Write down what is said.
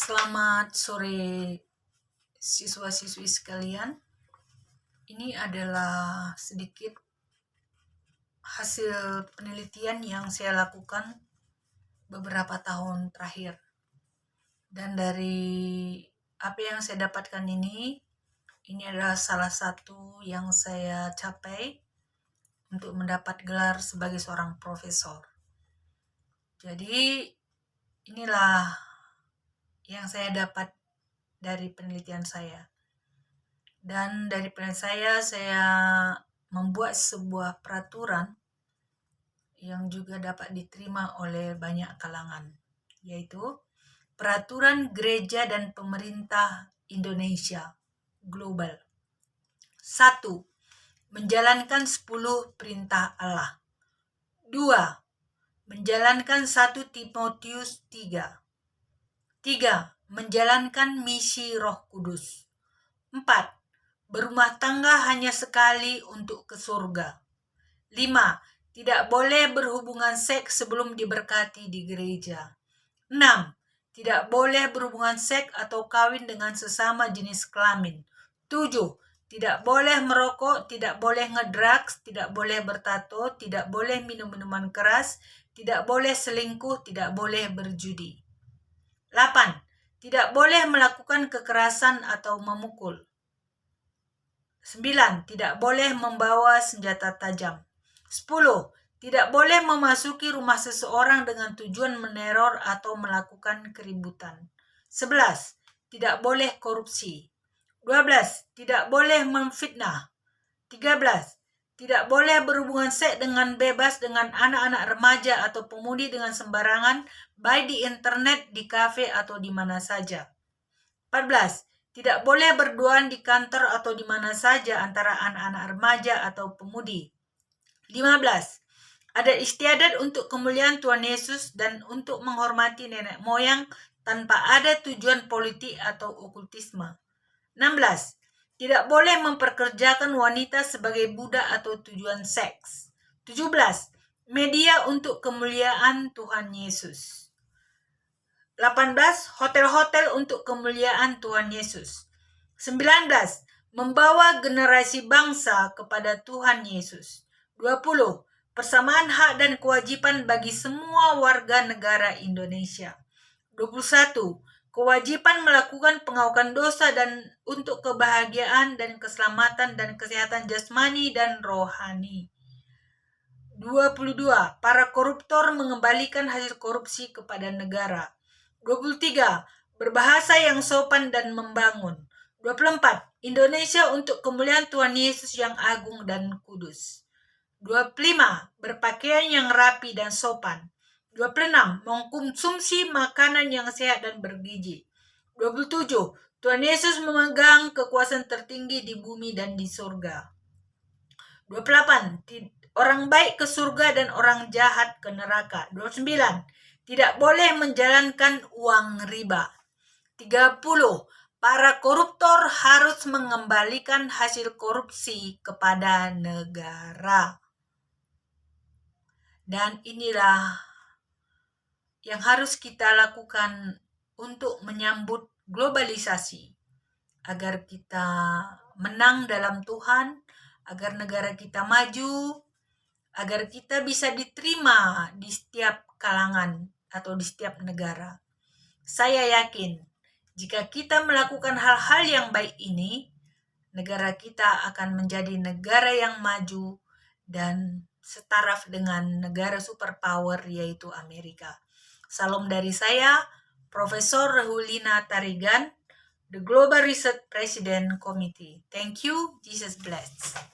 Selamat sore siswa-siswi sekalian. Ini adalah sedikit hasil penelitian yang saya lakukan beberapa tahun terakhir. Dan dari apa yang saya dapatkan ini adalah salah satu yang saya capai untuk mendapat gelar sebagai seorang profesor. Jadi inilah yang saya dapat dari penelitian saya. Dan dari penelitian saya membuat sebuah peraturan yang juga dapat diterima oleh banyak kalangan, yaitu Peraturan Gereja dan Pemerintah Indonesia Global. 1. Menjalankan 10 perintah Allah. 2. Menjalankan 1 Timotius 3. 3. Menjalankan misi Roh Kudus. 4. Berumah tangga hanya sekali untuk ke surga. 5. Tidak boleh berhubungan seks sebelum diberkati di gereja. 6. Tidak boleh berhubungan seks atau kawin dengan sesama jenis kelamin. 7. Tidak boleh merokok, tidak boleh ngedrugs, tidak boleh bertato, tidak boleh minum minuman keras, tidak boleh selingkuh, tidak boleh berjudi. 8. Tidak boleh melakukan kekerasan atau memukul. 9. Tidak boleh membawa senjata tajam. 10. Tidak boleh memasuki rumah seseorang dengan tujuan meneror atau melakukan keributan. 11. Tidak boleh korupsi. 12. Tidak boleh memfitnah. 13. Tidak boleh berhubungan seks dengan bebas dengan anak-anak remaja atau pemudi dengan sembarangan, baik di internet, di kafe, atau di mana saja. 14. Tidak boleh berduaan di kantor atau di mana saja antara anak-anak remaja atau pemudi. 15. Ada istiadat untuk kemuliaan Tuhan Yesus dan untuk menghormati nenek moyang tanpa ada tujuan politik atau okultisme. 16. Tidak boleh memperkerjakan wanita sebagai budak atau tujuan seks. 17. Media untuk kemuliaan Tuhan Yesus. 18. Hotel-hotel untuk kemuliaan Tuhan Yesus. 19. Membawa generasi bangsa kepada Tuhan Yesus. 20. Persamaan hak dan kewajiban bagi semua warga negara Indonesia. 21. Kewajiban melakukan pengakuan dosa dan untuk kebahagiaan dan keselamatan dan kesehatan jasmani dan rohani. 22. Para koruptor mengembalikan hasil korupsi kepada negara. 23. Berbahasa yang sopan dan membangun. 24. Indonesia untuk kemuliaan Tuhan Yesus yang agung dan kudus. 25. Berpakaian yang rapi dan sopan. 26. Mengkonsumsi makanan yang sehat dan bergizi. 27. Tuhan Yesus memegang kekuasaan tertinggi di bumi dan di surga. 28. Orang baik ke surga dan orang jahat ke neraka. 29. Tidak boleh menjalankan uang riba. 30. Para koruptor harus mengembalikan hasil korupsi kepada negara. Dan inilah yang harus kita lakukan untuk menyambut globalisasi, agar kita menang dalam Tuhan, agar negara kita maju, agar kita bisa diterima di setiap kalangan atau di setiap negara. Saya yakin jika kita melakukan hal-hal yang baik ini, negara kita akan menjadi negara yang maju dan setaraf dengan negara superpower yaitu Amerika. Salam dari saya, Profesor Rahulina Tarigan, the Global Research President Committee. Thank you. Jesus bless.